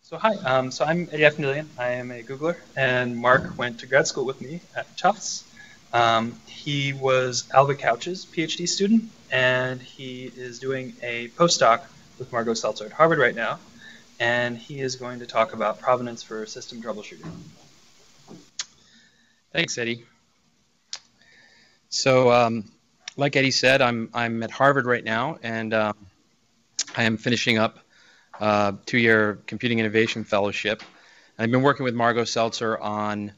So hi, so I'm Eddie Afnilian. I am a Googler, and Marc went to grad school with me at Tufts. He was Alva Couch's PhD student, and he is doing a postdoc with Margot Seltzer at Harvard right now, and he is going to talk about provenance for system troubleshooting. Thanks, Eddie. So, like Eddie said, I'm at Harvard right now, and I am finishing up a 2-year Computing Innovation Fellowship. I've been working with Margot Seltzer on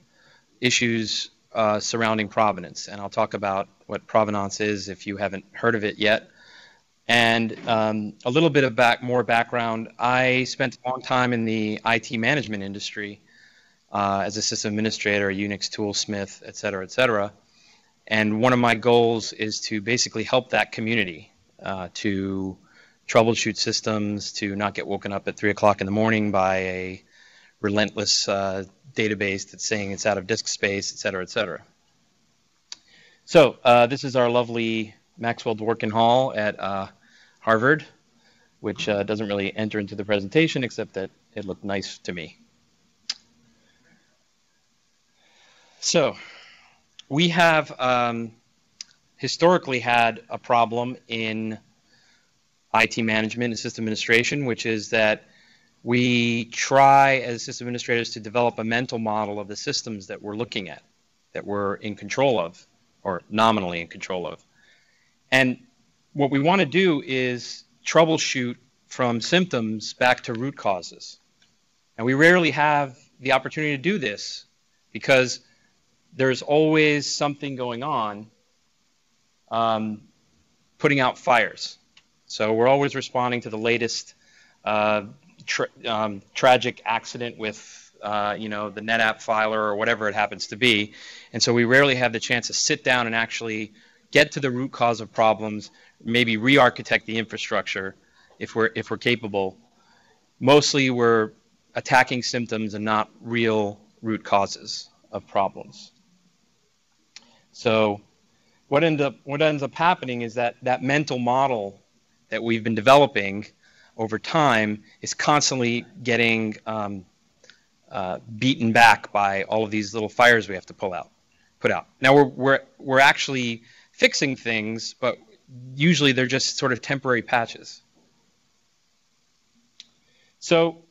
issues surrounding provenance, and I'll talk about what provenance is if you haven't heard of it yet. And a little bit of more background. I spent a long time in the IT management industry as a system administrator, a Unix toolsmith, et cetera, et cetera. And one of my goals is to basically help that community to troubleshoot systems, to not get woken up at 3 o'clock in the morning by a relentless database that's saying it's out of disk space, et cetera, et cetera. So this is our lovely Maxwell Dworkin Hall at Harvard, which doesn't really enter into the presentation except that it looked nice to me. So we have historically had a problem in IT management and system administration, which is that we try as system administrators to develop a mental model of the systems that we're looking at, that we're in control of, or nominally in control of. And what we want to do is troubleshoot from symptoms back to root causes. And we rarely have the opportunity to do this because there's always something going on putting out fires. So we're always responding to the latest tragic accident with the NetApp filer or whatever it happens to be. And so we rarely have the chance to sit down and actually get to the root cause of problems, maybe re-architect the infrastructure if we're capable. Mostly we're attacking symptoms and not real root causes of problems. So what ends up happening is that mental model that we've been developing over time is constantly getting beaten back by all of these little fires we have to put out. Now we're actually fixing things, but usually they're just sort of temporary patches. So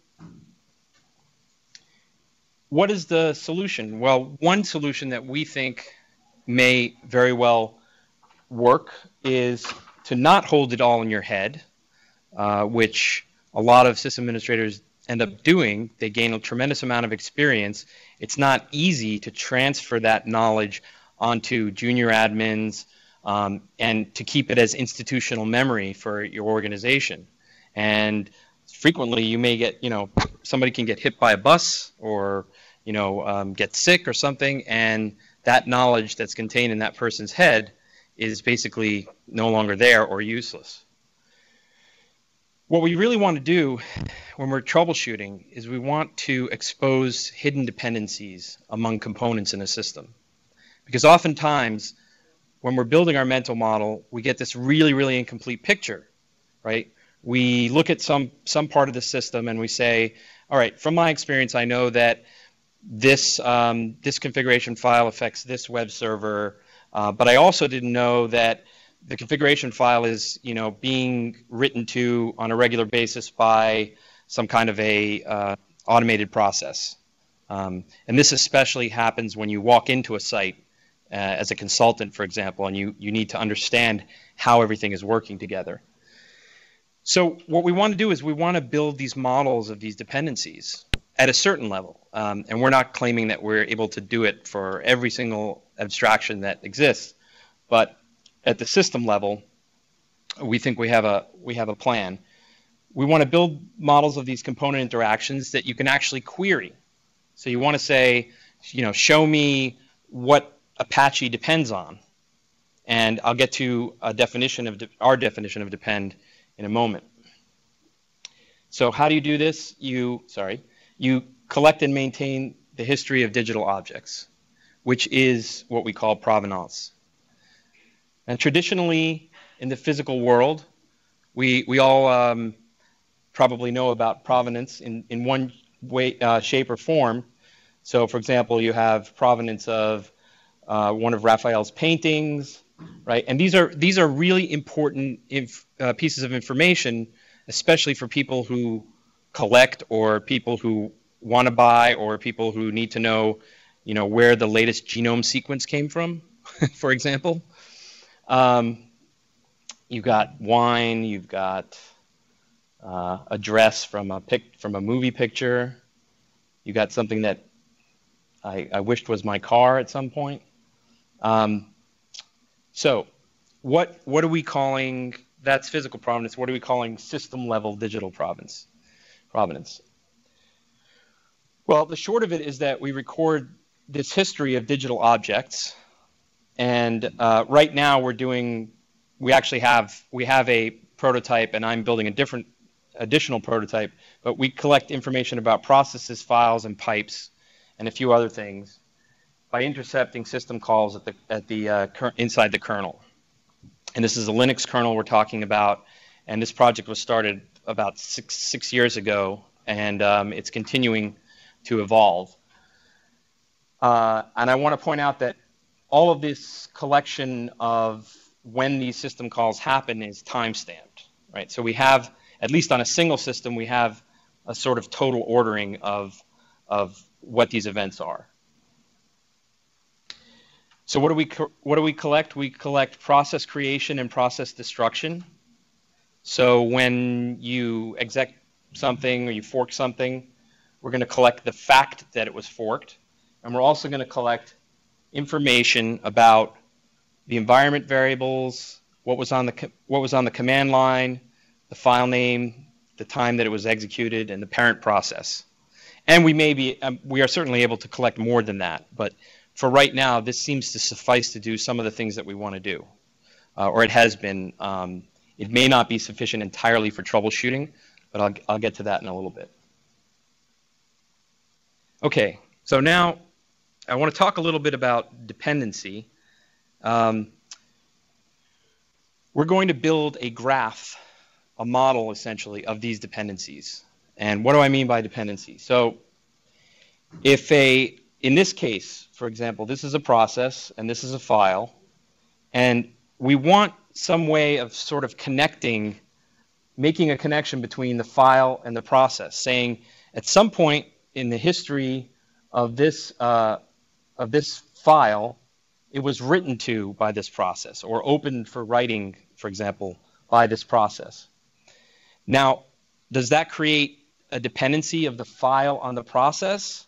what is the solution? Well, one solution that we think may very well work is to not hold it all in your head, which a lot of system administrators end up doing. They gain a tremendous amount of experience. It's not easy to transfer that knowledge onto junior admins and to keep it as institutional memory for your organization. And frequently you may get, somebody can get hit by a bus or, get sick or something, and that knowledge that's contained in that person's head is basically no longer there or useless. What we really want to do when we're troubleshooting is we want to expose hidden dependencies among components in a system. Because oftentimes, when we're building our mental model, we get this really, really incomplete picture, right? We look at some part of the system and we say, all right, from my experience, I know that this configuration file affects this web server, but I also didn't know that the configuration file is, being written to on a regular basis by some kind of a automated process. And this especially happens when you walk into a site as a consultant, for example, and you need to understand how everything is working together. So what we want to do is we want to build these models of these dependencies at a certain level. And we're not claiming that we're able to do it for every single abstraction that exists, but at the system level, we think we have a plan. We want to build models of these component interactions that you can actually query. So you want to say, show me what Apache depends on, and I'll get to a definition of our definition of depend in a moment. So how do you do this? You collect and maintain the history of digital objects, which is what we call provenance. And traditionally, in the physical world, we all probably know about provenance in one way, shape, or form. So, for example, you have provenance of one of Raphael's paintings, right? And these are really important pieces of information, especially for people who collect, or people who want to buy, or people who need to know, where the latest genome sequence came from, for example. You've got wine, you've got a dress from a movie picture. You got something that I wished was my car at some point. So what are we calling, that's physical provenance, what are we calling system level digital provenance? Well, the short of it is that we record this history of digital objects, and right now we have a prototype, and I'm building a additional prototype, but we collect information about processes, files, and pipes, and a few other things by intercepting system calls inside the kernel. And this is a Linux kernel we're talking about, and this project was started about six years ago, and it's continuing to evolve. And I want to point out that all of this collection of when these system calls happen is time-stamped, right? So we have, at least on a single system, we have a sort of total ordering of what these events are. So what do we collect? We collect process creation and process destruction. So when you exec something or you fork something, we're going to collect the fact that it was forked, and we're also going to collect information about the environment variables, what was on the command line, the file name, the time that it was executed, and the parent process. And we are certainly able to collect more than that, but for right now, this seems to suffice to do some of the things that we want to do, or it has been. It may not be sufficient entirely for troubleshooting, but I'll get to that in a little bit. Okay, so now I want to talk a little bit about dependency. We're going to build a graph, a model essentially of these dependencies. And what do I mean by dependency? So in this case, for example, this is a process and this is a file, and we want some way of sort of making a connection between the file and the process, saying at some point in the history of this file, it was written to by this process, or opened for writing, for example, by this process. Now, does that create a dependency of the file on the process?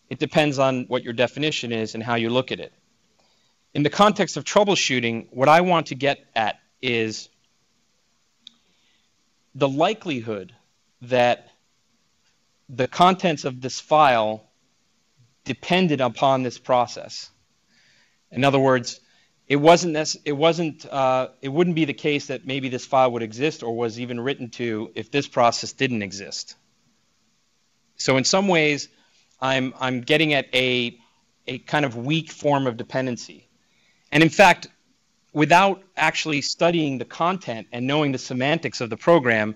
It depends on what your definition is and how you look at it. In the context of troubleshooting, what I want to get at is the likelihood that the contents of this file depended upon this process. In other words, it wouldn't be the case that maybe this file would exist or was even written to if this process didn't exist. So in some ways, I'm getting at a kind of weak form of dependency. And in fact, without actually studying the content and knowing the semantics of the program,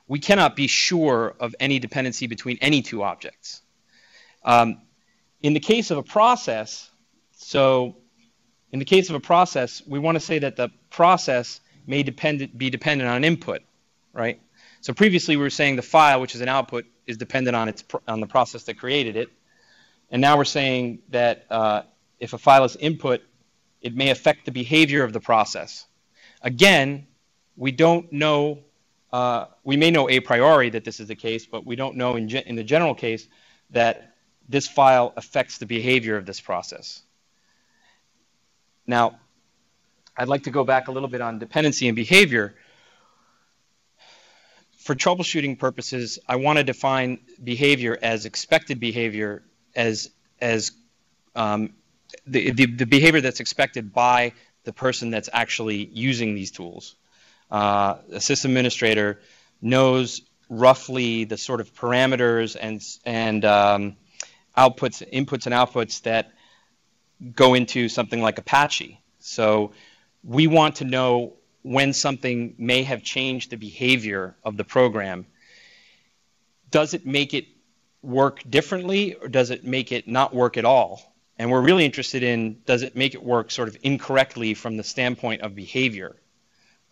we cannot be sure of any dependency between any two objects. In the case of a process, we want to say that the process may be dependent on an input, right? So previously we were saying the file, which is an output, is dependent on the process that created it. And now we're saying that if a file is input, it may affect the behavior of the process. Again, we don't know, we may know a priori that this is the case, but we don't know in the general case that this file affects the behavior of this process. Now, I'd like to go back a little bit on dependency and behavior. For troubleshooting purposes, I want to define behavior as expected behavior, as the behavior that's expected by the person that's actually using these tools. A system administrator knows roughly the sort of parameters and inputs and outputs that go into something like Apache. So we want to know when something may have changed the behavior of the program. Does it make it work differently, or does it make it not work at all? And we're really interested in, does it make it work sort of incorrectly from the standpoint of behavior,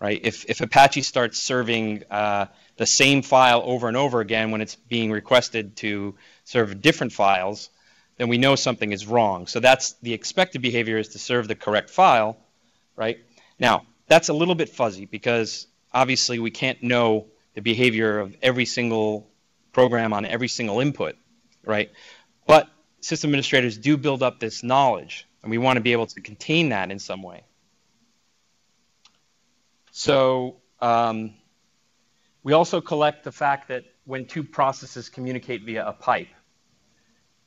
right? If Apache starts serving the same file over and over again when it's being requested to serve different files, then we know something is wrong. So that's the expected behavior, is to serve the correct file, right? Now, that's a little bit fuzzy because obviously we can't know the behavior of every single program on every single input, right? But system administrators do build up this knowledge, and we want to be able to contain that in some way. So we also collect the fact that when two processes communicate via a pipe,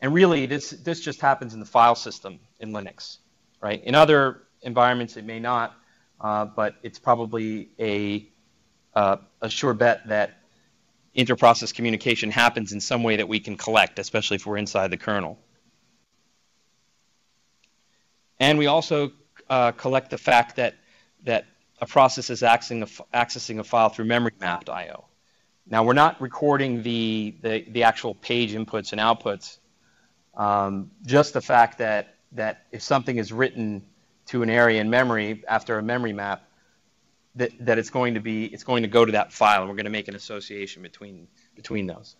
and really this just happens in the file system in Linux, right? In other environments it may not, but it's probably a sure bet that inter-process communication happens in some way that we can collect, especially if we're inside the kernel. And we also collect the fact that a process is accessing a file through memory mapped I/O. Now, we're not recording the actual page inputs and outputs, just the fact that if something is written to an area in memory after a memory map, that it's going to go to that file, and we're going to make an association between those.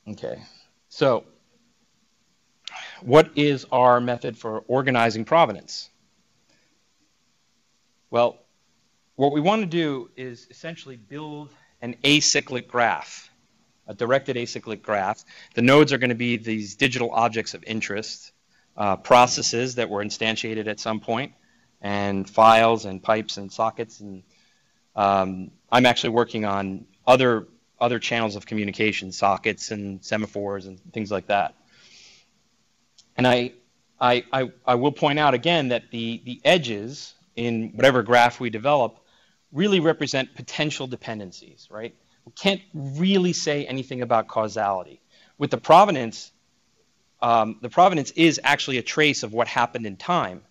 Okay, so what is our method for organizing provenance? Well, what we want to do is essentially build an acyclic graph, a directed acyclic graph. The nodes are going to be these digital objects of interest, processes that were instantiated at some point, and files and pipes and sockets. And I'm actually working on other channels of communication, sockets and semaphores and things like that. And I will point out again that the edges in whatever graph we develop really represent potential dependencies, right? We can't really say anything about causality. With the provenance is actually a trace of what happened in time,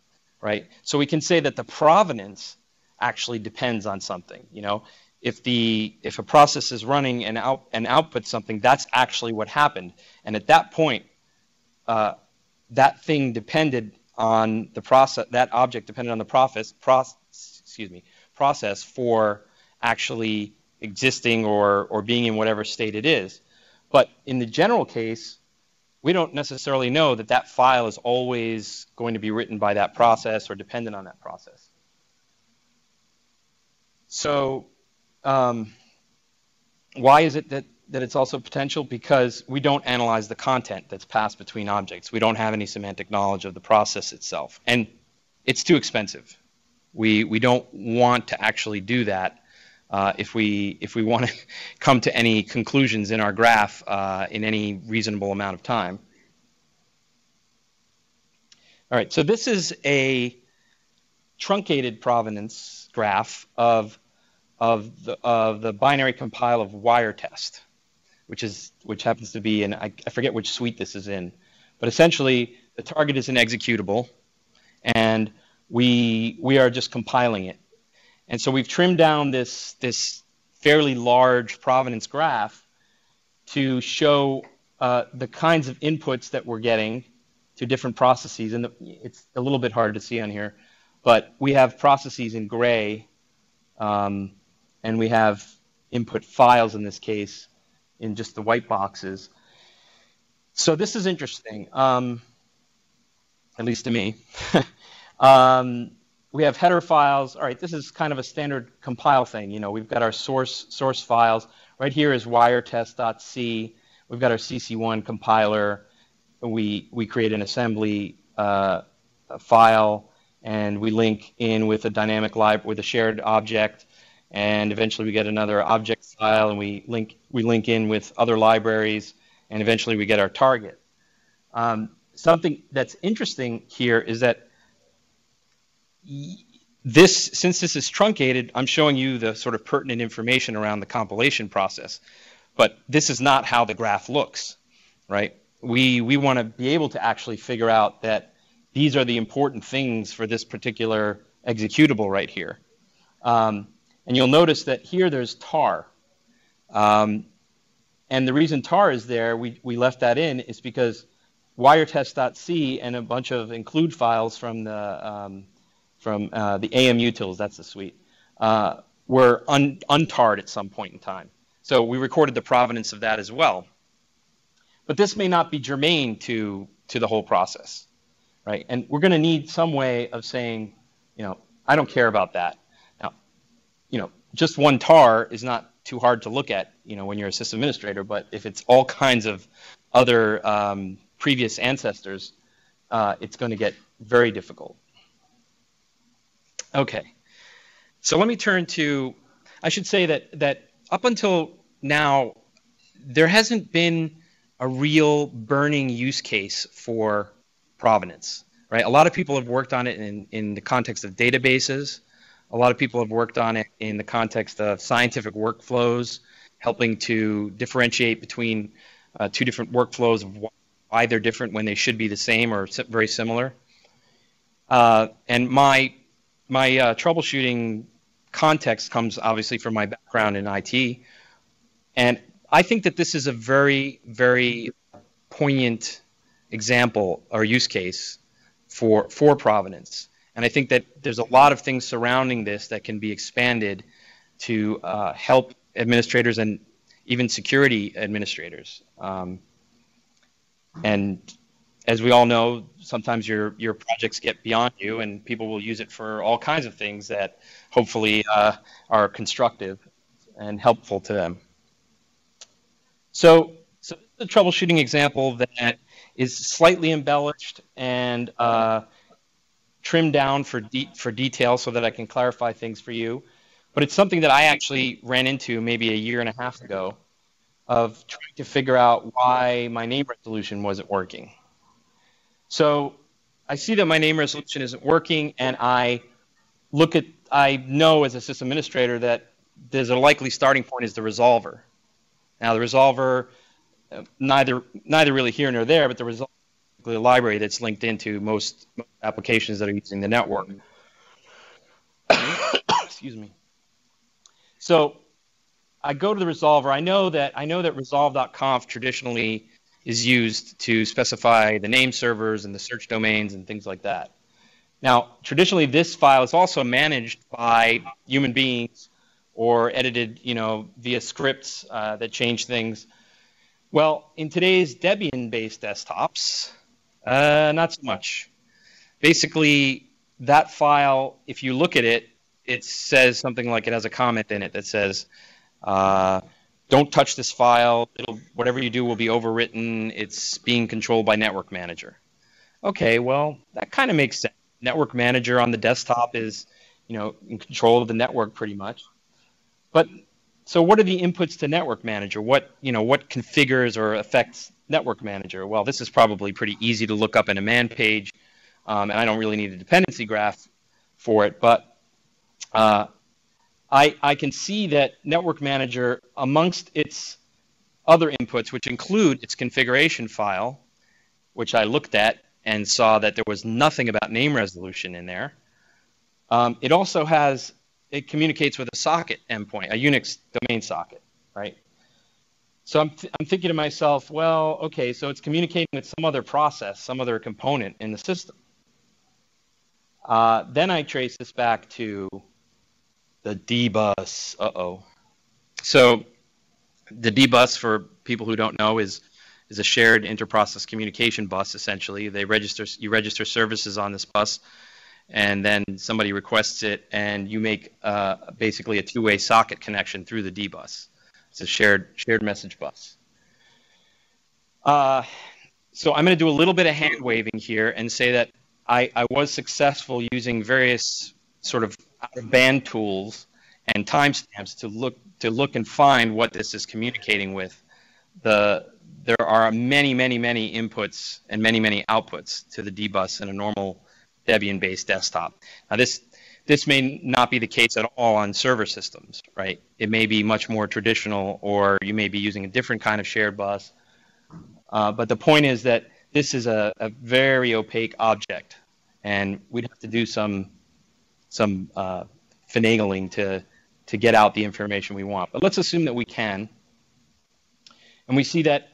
right? So we can say that the provenance actually depends on something. You know, if a process is running and outputs something, that's actually what happened. And at that point, that thing depended on the process. That object depended on the process for actually existing or being in whatever state it is. But in the general case, we don't necessarily know that file is always going to be written by that process or dependent on that process. So why is it that it's also potential? Because we don't analyze the content that's passed between objects. We don't have any semantic knowledge of the process itself. And it's too expensive. We don't want to actually do that if we want to come to any conclusions in our graph in any reasonable amount of time. All right, so this is a truncated provenance graph of the binary compile of wire test, which happens to be in, I forget which suite this is in, but essentially the target is an executable, and we are just compiling it. And so we've trimmed down this fairly large provenance graph to show the kinds of inputs that we're getting to different processes. And it's a little bit hard to see on here, but we have processes in gray, and we have input files in this case in just the white boxes. So this is interesting, at least to me. We have header files. All right, this is kind of a standard compile thing. You know, we've got our source files. Right here is wiretest.c. We've got our CC1 compiler. We create an assembly file, and we link in with a dynamic library with a shared object, and eventually we get another object file, and we link in with other libraries, and eventually we get our target. Something that's interesting here is that since this is truncated, I'm showing you the sort of pertinent information around the compilation process, but this is not how the graph looks, right? We want to be able to actually figure out that these are the important things for this particular executable right here. And you'll notice that here there's tar. And the reason tar is there, we left that in, is because wiretest.c and a bunch of include files from the AMutils, that's the suite, were untarred at some point in time. So we recorded the provenance of that as well. But this may not be germane to the whole process, right? And we're going to need some way of saying, I don't care about that. Now, just one tar is not too hard to look at, when you're a system administrator, but if it's all kinds of other previous ancestors, it's going to get very difficult. Okay, so let me turn to, I should say that up until now, there hasn't been a real burning use case for provenance, right? A lot of people have worked on it in the context of databases. A lot of people have worked on it in the context of scientific workflows, helping to differentiate between two different workflows of why they're different when they should be the same or very similar. And my troubleshooting context comes obviously from my background in IT. And I think that this is a very, very poignant example or use case for provenance. And I think that there's a lot of things surrounding this that can be expanded to help administrators and even security administrators. And as we all know, sometimes your projects get beyond you and people will use it for all kinds of things that hopefully are constructive and helpful to them. So this is a troubleshooting example that is slightly embellished and trimmed down for detail so that I can clarify things for you. But it's something that I actually ran into maybe a year and a half ago of trying to figure out why my name resolution wasn't working. So I see that my name resolution isn't working, and I know as a system administrator that there's a likely starting point is the resolver. Now the resolver, neither really here nor there, but the resolver is the library that's linked into most applications that are using the network. Excuse me. So I go to the resolver. I know that resolve.conf traditionally is used to specify the name servers and the search domains and things like that. Now, traditionally, this file is also managed by human beings or edited, via scripts that change things. Well, in today's Debian-based desktops, not so much. Basically, that file, if you look at it, it says something like it has a comment in it that says, don't touch this file. Whatever you do will be overwritten. It's being controlled by Network Manager. Okay, well, that kind of makes sense. Network Manager on the desktop is, in control of the network pretty much. But so what are the inputs to Network Manager? What configures or affects Network Manager? Well, this is probably pretty easy to look up in a man page, and I don't really need a dependency graph for it. But I can see that Network Manager, amongst its other inputs, which include its configuration file, which I looked at and saw that there was nothing about name resolution in there. It communicates with a socket endpoint, a Unix domain socket, right? So I'm thinking to myself, well, okay, so it's communicating with some other process, some other component in the system. Then I trace this back to the D-bus. So the D-bus, for people who don't know, is a shared interprocess communication bus. Essentially, you register services on this bus, and then somebody requests it, and you make basically a two-way socket connection through the D-bus. It's a shared message bus. So I'm going to do a little bit of hand waving here and say that I was successful using various sort of out-of-band tools and timestamps to look and find what this is communicating with. There are many inputs and many outputs to the D-bus in a normal Debian-based desktop. Now this may not be the case at all on server systems, right? It may be much more traditional, or you may be using a different kind of shared bus. But the point is that this is a very opaque object, and we'd have to do some finagling to get out the information we want. But let's assume that we can. And we see that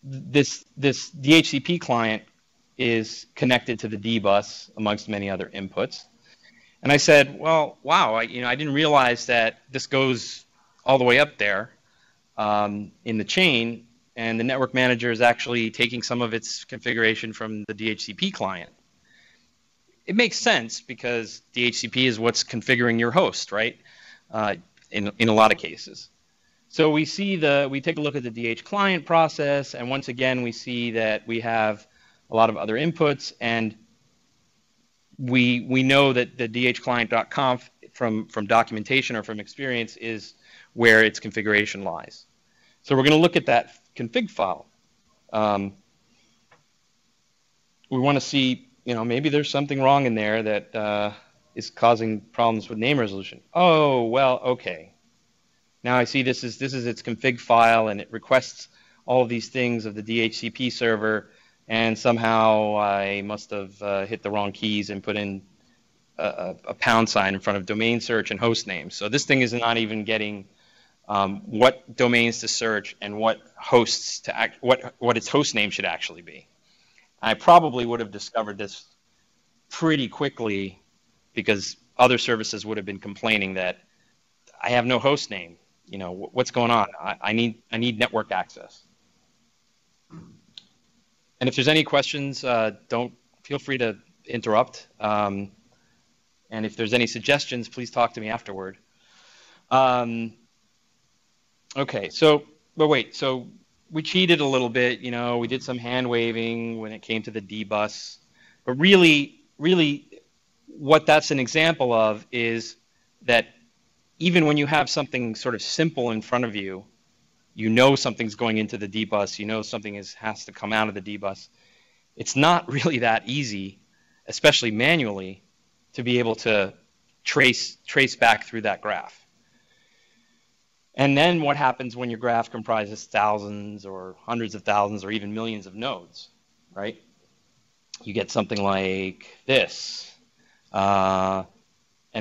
this DHCP client is connected to the D bus amongst many other inputs. And I said, well, wow, I didn't realize that this goes all the way up there in the chain, and the network manager is actually taking some of its configuration from the DHCP client. It makes sense because DHCP is what's configuring your host, right? In a lot of cases. So we take a look at the DH client process, and once again we see that we have a lot of other inputs, and we know that the dhclient.conf from documentation or from experience is where its configuration lies. So we're going to look at that config file. We want to see, maybe there's something wrong in there that is causing problems with name resolution. Oh, well, okay. Now I see this is its config file, and it requests all of these things of the DHCP server, and somehow I must have hit the wrong keys and put in a pound sign in front of domain search and host names. So this thing is not even getting what domains to search and what hosts to what its host name should actually be. I probably would have discovered this pretty quickly because other services would have been complaining that I have no host name. What's going on? I need network access. And if there's any questions, don't feel free to interrupt. And if there's any suggestions, please talk to me afterward. Okay, so we cheated a little bit. We did some hand waving when it came to the D bus, but really, what that's an example of is that even when you have something sort of simple in front of you, something's going into the D bus, something has to come out of the D bus. It's not really that easy, especially manually, to be able to trace back through that graph. And then what happens when your graph comprises thousands or hundreds of thousands or even millions of nodes, right? You get something like this. And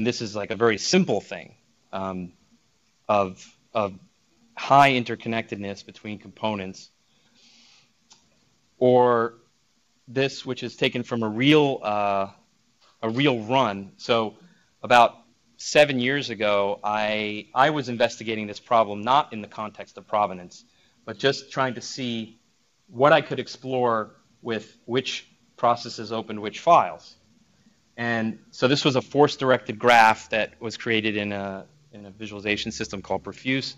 this is like a very simple thing of high interconnectedness between components. Or this, which is taken from a real run. So about 7 years ago, I was investigating this problem not in the context of provenance, but just trying to see what I could explore with which processes opened which files. And so this was a force-directed graph that was created in a visualization system called Profuse.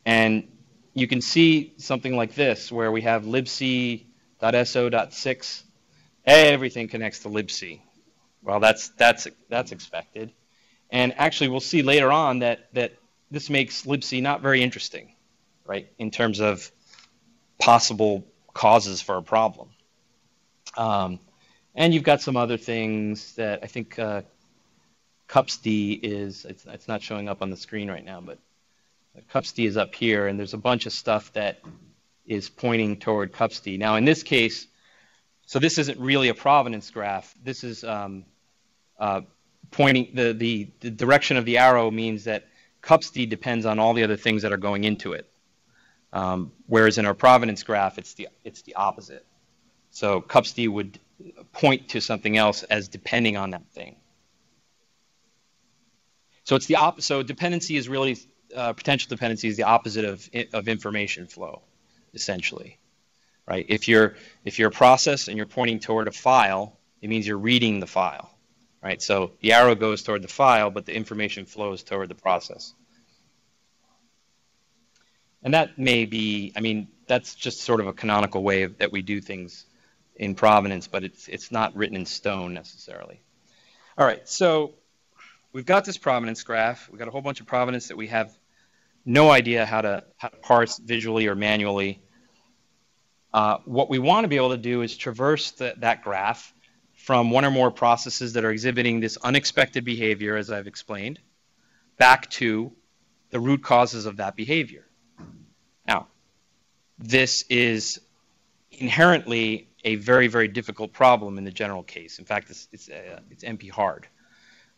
And you can see something like this, where we have libc.so.6. Everything connects to libc. Well, that's expected. And actually, we'll see later on that this makes libc not very interesting, right, in terms of possible causes for a problem. And you've got some other things that I think cupsd is, it's not showing up on the screen right now, but cupsd is up here, and there's a bunch of stuff that is pointing toward cupsd. Now, in this case, so this isn't really a provenance graph. This is pointing, the direction of the arrow means that cupsd depends on all the other things that are going into it. Whereas in our provenance graph, it's the opposite. So cupsd would point to something else as depending on that thing. So it's the opposite. So dependency is really potential dependency is the opposite of information flow, essentially, right? If you're a process and you're pointing toward a file, it means you're reading the file, right? So the arrow goes toward the file, but the information flows toward the process. And that may be, I mean, that's just sort of a canonical way that we do things in provenance, but it's not written in stone necessarily. All right, so we've got this provenance graph. We've got a whole bunch of provenance that we have no idea how to parse visually or manually. What we want to be able to do is traverse that graph from one or more processes that are exhibiting this unexpected behavior, as I've explained, back to the root causes of that behavior. Now, this is inherently a very, very difficult problem in the general case. In fact, it's NP hard.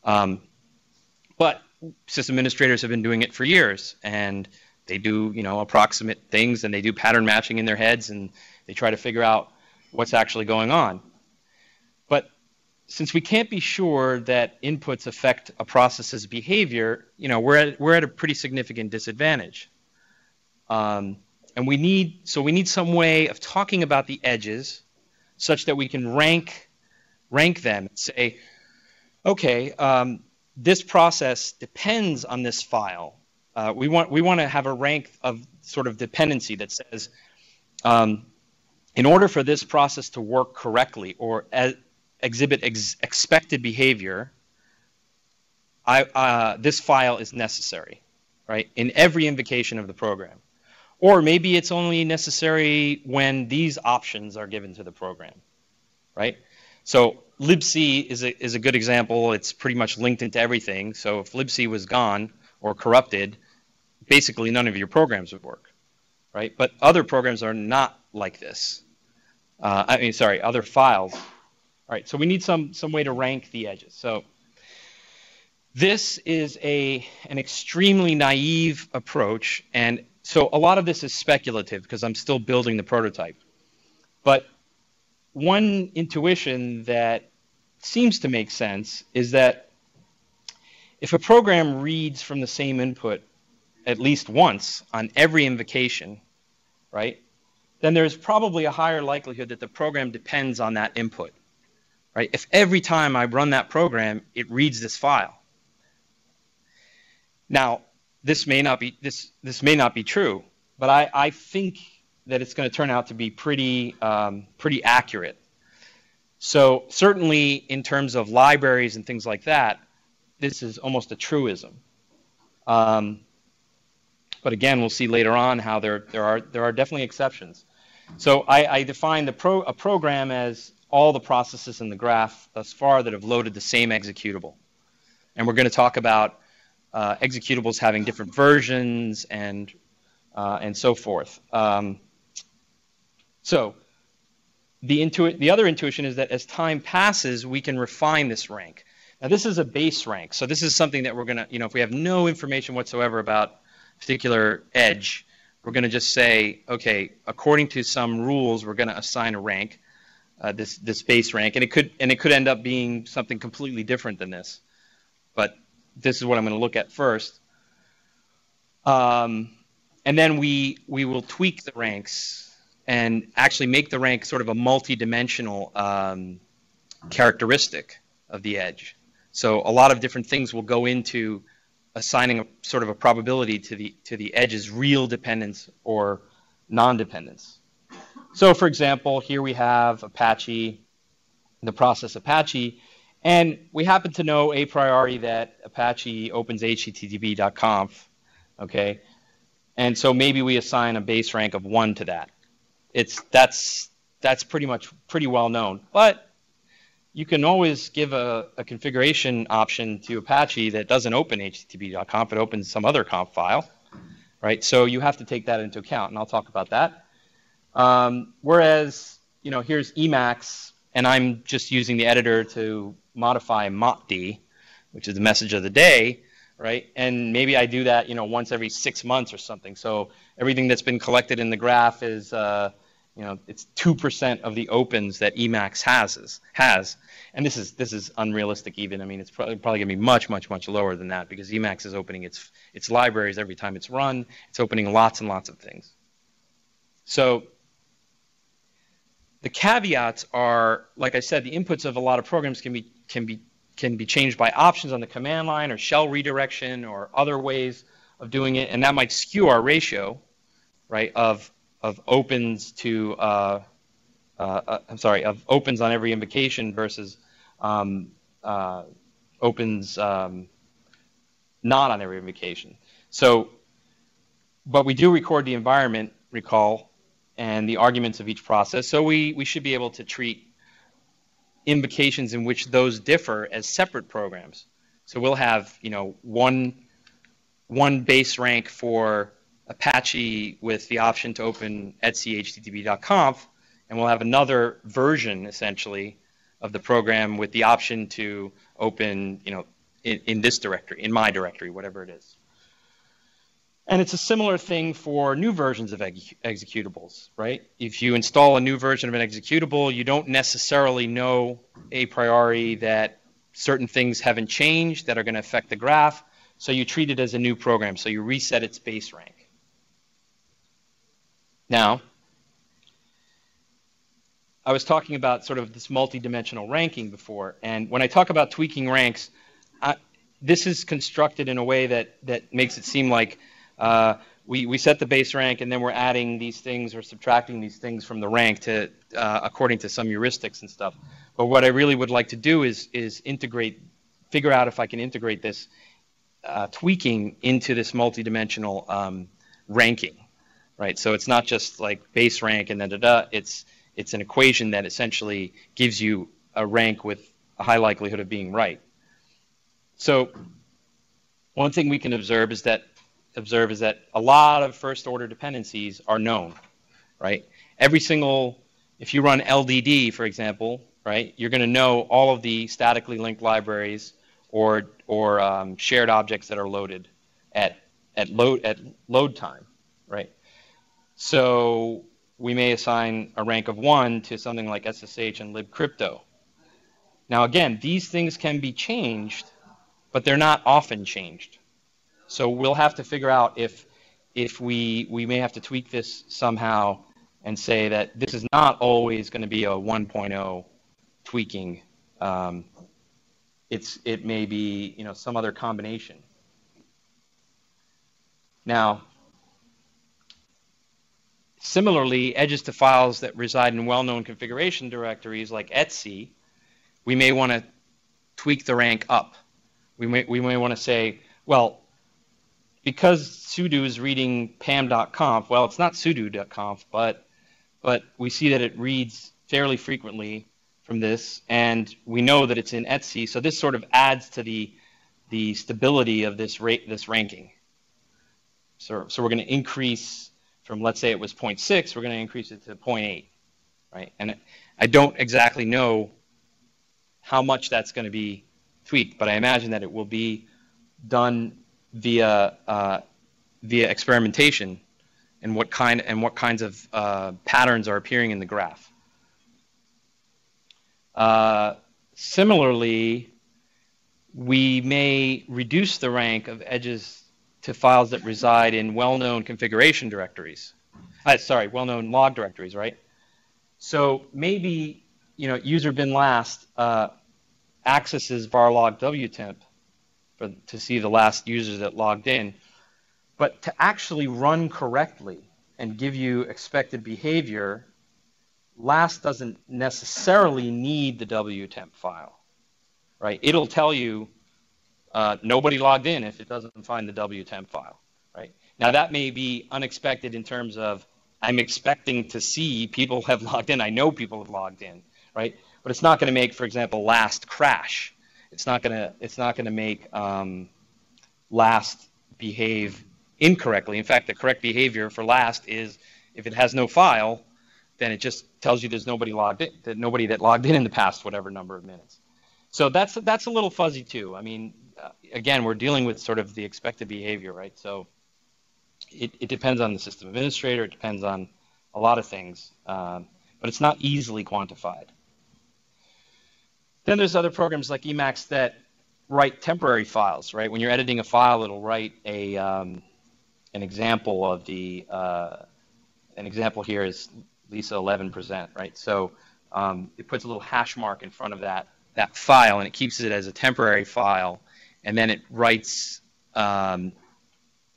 But system administrators have been doing it for years, and they do, you know, approximate things, and they do pattern matching in their heads, and they try to figure out what's actually going on. But since we can't be sure that inputs affect a process's behavior, you know, we're at a pretty significant disadvantage. And we need some way of talking about the edges such that we can rank them and say, okay, this process depends on this file. We want to have a rank of sort of dependency that says, in order for this process to work correctly or exhibit expected behavior, this file is necessary, right, in every invocation of the program. Or maybe it's only necessary when these options are given to the program, right? So libc is a good example. It's pretty much linked into everything. So if libc was gone or corrupted, basically none of your programs would work, right? But other programs are not like this. Other files. All right, so we need some way to rank the edges. So this is an extremely naive approach, and so a lot of this is speculative because I'm still building the prototype. But one intuition that seems to make sense is that if a program reads from the same input at least once on every invocation, right, then there's probably a higher likelihood that the program depends on that input, right? If every time I run that program, it reads this file. Now, this may not be true, but I think that it's going to turn out to be pretty accurate. So certainly in terms of libraries and things like that, this is almost a truism. But again, we'll see later on how there are definitely exceptions. So I define a program as all the processes in the graph thus far that have loaded the same executable. And we're going to talk about executables having different versions and so forth. So the other intuition is that as time passes, we can refine this rank. Now this is a base rank, so this is something that we're going to, you know, if we have no information whatsoever about a particular edge, we're going to just say, okay, according to some rules, we're going to assign a rank, this base rank, and it could end up being something completely different than this. But this is what I'm going to look at first. And then we will tweak the ranks and actually make the rank sort of a multi-dimensional characteristic of the edge. So a lot of different things will go into assigning a sort of a probability to the edge's real dependence or non-dependence. So for example, here we have Apache, the process Apache, and we happen to know a priori that Apache opens http.conf, okay? And so maybe we assign a base rank of 1 to that. That's pretty well known. But you can always give a configuration option to Apache that doesn't open http.conf, it opens some other conf file, right? So you have to take that into account, and I'll talk about that. Whereas, you know, here's Emacs, and I'm just using the editor to modify mopd, which is the message of the day, right? And maybe I do that, you know, once every 6 months or something. So everything that's been collected in the graph is, you know, it's 2% of the opens that Emacs has. And this is unrealistic even. I mean, it's probably going to be much lower than that because Emacs is opening its libraries every time it's run. It's opening lots and lots of things. So the caveats are, like I said, the inputs of a lot of programs can be changed by options on the command line or shell redirection or other ways of doing it, and that might skew our ratio, right, of opens to of opens on every invocation versus opens not on every invocation. So, but we do record the environment, recall, and the arguments of each process. So we should be able to treat invocations in which those differ as separate programs. So we'll have, you know, one base rank for Apache with the option to open etc http.conf, and we'll have another version essentially of the program with the option to open, you know, in this directory, in my directory, whatever it is. And it's a similar thing for new versions of executables, right? If you install a new version of an executable, you don't necessarily know a priori that certain things haven't changed that are going to affect the graph, so you treat it as a new program, so you reset its base rank. Now, I was talking about sort of this multi-dimensional ranking before, and when I talk about tweaking ranks, this is constructed in a way that makes it seem like we set the base rank and then we're adding these things or subtracting these things from the rank to according to some heuristics and stuff. But what I really would like to do is figure out if I can integrate this tweaking into this multi-dimensional ranking, right? So it's not just like base rank and then it's an equation that essentially gives you a rank with a high likelihood of being right. So one thing we can observe is that a lot of first order dependencies are known, right? If you run LDD, for example, right, you're going to know all of the statically linked libraries or shared objects that are loaded at load time, right? So we may assign a rank of 1 to something like SSH and libcrypto. Now again, these things can be changed, but they're not often changed. So we'll have to figure out if we may have to tweak this somehow and say that this is not always going to be a 1.0 tweaking. It may be some other combination. Now, similarly, edges to files that reside in well-known configuration directories like etc, we may want to tweak the rank up. We may want to say, well, because sudo is reading pam.conf, well, it's not sudo.conf, but we see that it reads fairly frequently from this, and we know that it's in etc, so this sort of adds to the stability of this ranking. So we're going to increase from, let's say it was 0.6, we're going to increase it to 0.8, right? And I don't exactly know how much that's going to be tweaked, but I imagine that it will be done via experimentation and what kinds of patterns are appearing in the graph. Similarly, we may reduce the rank of edges to files that reside in well-known configuration directories. Well-known log directories, right? So maybe user bin last accesses varlog wtemp to see the last users that logged in, but to actually run correctly and give you expected behavior, last doesn't necessarily need the wtemp file, right? It'll tell you nobody logged in if it doesn't find the wtemp file, right? Now that may be unexpected in terms of I'm expecting to see people have logged in. I know people have logged in, right? But it's not going to make, for example, last crash. It's not going to make last behave incorrectly. In fact, the correct behavior for last is if it has no file, then it just tells you there's nobody logged in, that logged in the past whatever number of minutes. So that's a little fuzzy too. I mean, again, we're dealing with sort of the expected behavior, right? So it depends on the system administrator. It depends on a lot of things, but it's not easily quantified. Then there's other programs like Emacs that write temporary files, right? When you're editing a file, it'll write an example of an example here is Lisa 11%, right? So it puts a little hash mark in front of that file, and it keeps it as a temporary file, and then it writes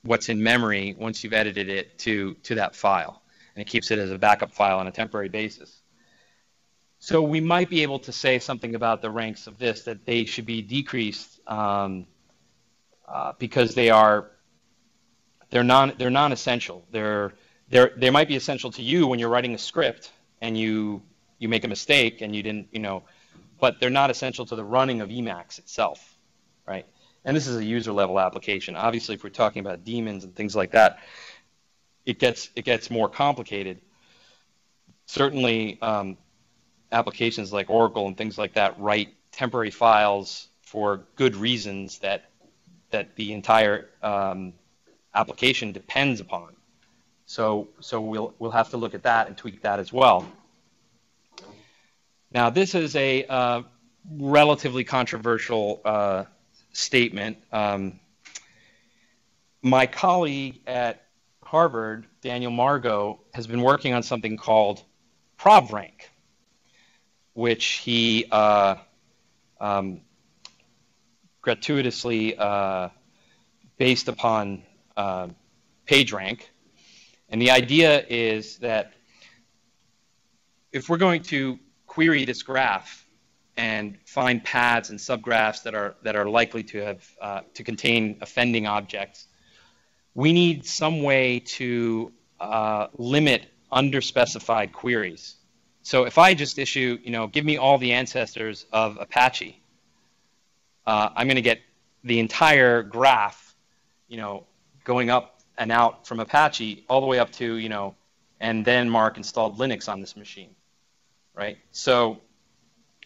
what's in memory once you've edited it to that file, and it keeps it as a backup file on a temporary basis. So we might be able to say something about the ranks of this, that they should be decreased because they're non-essential. They might be essential to you when you're writing a script and you make a mistake and you didn't, but they're not essential to the running of Emacs itself, right? And this is a user level application. Obviously, if we're talking about daemons and things like that, it gets more complicated. Certainly, applications like Oracle and things like that write temporary files for good reasons that the entire application depends upon. So we'll have to look at that and tweak that as well. Now, this is a relatively controversial statement. My colleague at Harvard, Daniel Margot, has been working on something called ProvRank, which he gratuitously based upon PageRank. And the idea is that if we're going to query this graph and find paths and subgraphs that are likely to have to contain offending objects, we need some way to limit underspecified queries. So if I just issue, give me all the ancestors of Apache, I'm going to get the entire graph, going up and out from Apache all the way up to, and then Marc installed Linux on this machine, right? So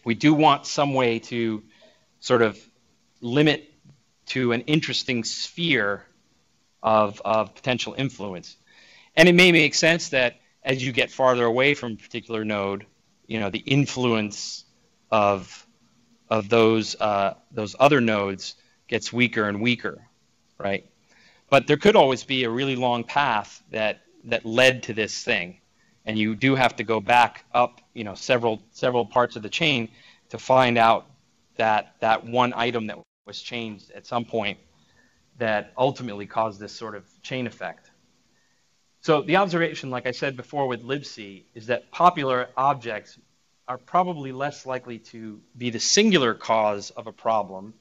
we do want some way to sort of limit to an interesting sphere of potential influence. And it may make sense that as you get farther away from a particular node, the influence of those other nodes gets weaker and weaker, right? But there could always be a really long path that led to this thing, and you do have to go back up, several parts of the chain to find out that one item that was changed at some point that ultimately caused this sort of chain effect. So the observation, like I said before with libc, is that popular objects are probably less likely to be the singular cause of a problem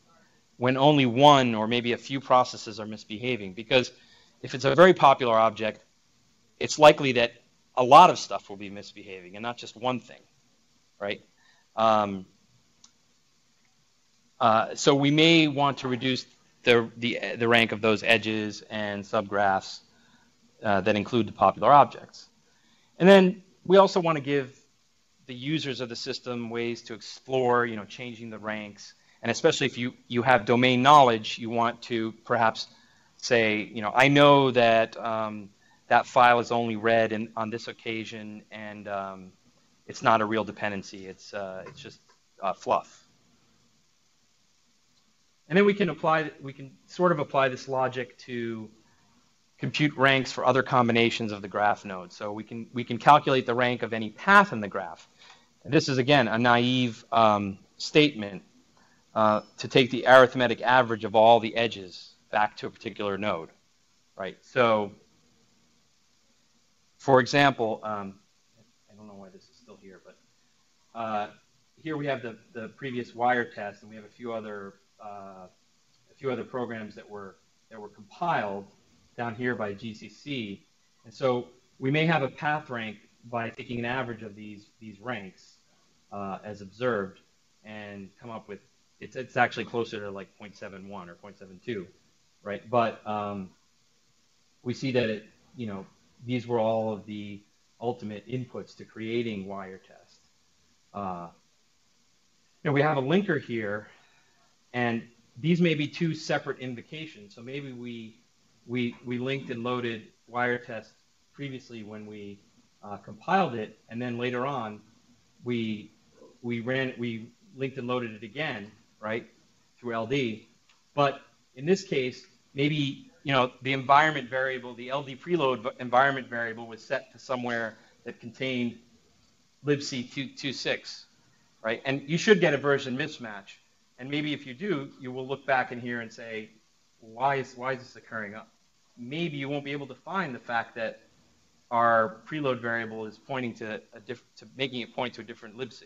when only one or maybe a few processes are misbehaving. Because if it's a very popular object, it's likely that a lot of stuff will be misbehaving and not just one thing, right? So we may want to reduce the rank of those edges and subgraphs that include the popular objects. And then we also want to give the users of the system ways to explore, changing the ranks. And especially if you have domain knowledge, you want to perhaps say, I know that that file is only read on this occasion, and it's not a real dependency. It's just fluff. And then we can sort of apply this logic to compute ranks for other combinations of the graph nodes. So we can calculate the rank of any path in the graph. And this is again a naive statement to take the arithmetic average of all the edges back to a particular node, right? So, for example, I don't know why this is still here, but here we have the previous wire test, and we have a few other programs that were compiled down here by GCC, and so we may have a path rank by taking an average of these ranks as observed, and come up with it's actually closer to like 0.71 or 0.72, right? But we see that these were all of the ultimate inputs to creating wire test. We have a linker here, and these may be two separate invocations. So maybe we linked and loaded wire test previously when we compiled it, and then later on we linked and loaded it again, right, through LD. But in this case, maybe the environment variable, the LD preload environment variable, was set to somewhere that contained libc 2.6, right? And you should get a version mismatch. And maybe if you do, you will look back in here and say, why is this occurring up? Maybe you won't be able to find the fact that our preload variable is pointing to making it point to a different libc,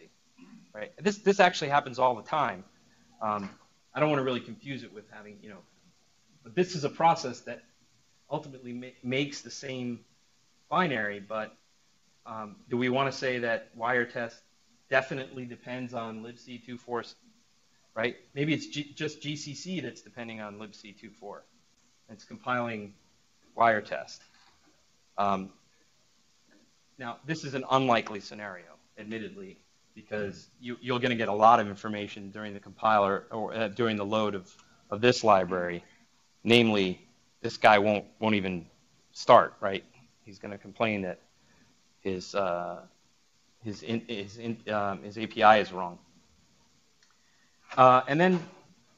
right? This actually happens all the time. I don't want to really confuse it with having, but this is a process that ultimately makes the same binary. But do we want to say that wire test definitely depends on libc 2.4? Right? Maybe it's just GCC that's depending on libc 2.4. It's compiling wire test. Now, this is an unlikely scenario, admittedly, because you're going to get a lot of information during the compiler or during the load of this library, namely this guy won't even start, right? He's going to complain that his API is wrong. And then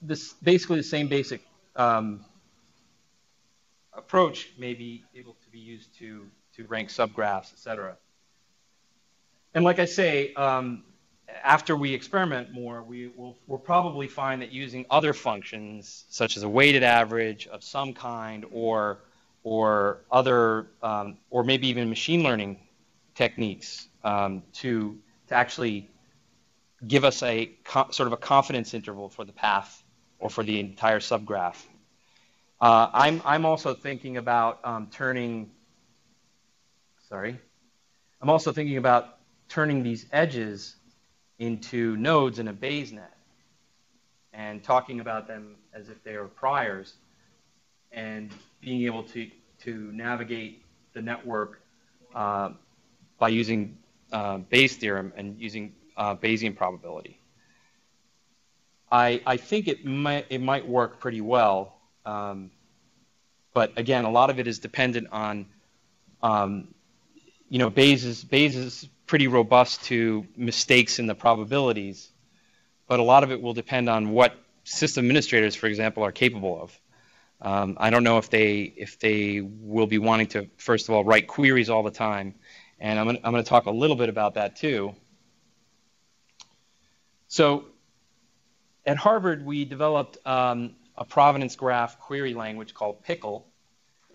this basically the same basic approach may be able to be used to rank subgraphs, etc. And like I say, after we experiment more, we'll probably find that using other functions, such as a weighted average of some kind, or other, or maybe even machine learning techniques, to actually give us a sort of a confidence interval for the path or for the entire subgraph. I'm also thinking about turning these edges into nodes in a Bayes net and talking about them as if they are priors, and being able to navigate the network by using Bayes' theorem and using Bayesian probability. I think it might work pretty well, but again, a lot of it is dependent on Bayes is pretty robust to mistakes in the probabilities, but a lot of it will depend on what system administrators, for example, are capable of. I don't know if they will be wanting to, first of all, write queries all the time, and I'm going to talk a little bit about that too. So at Harvard, we developed a provenance graph query language called Pickle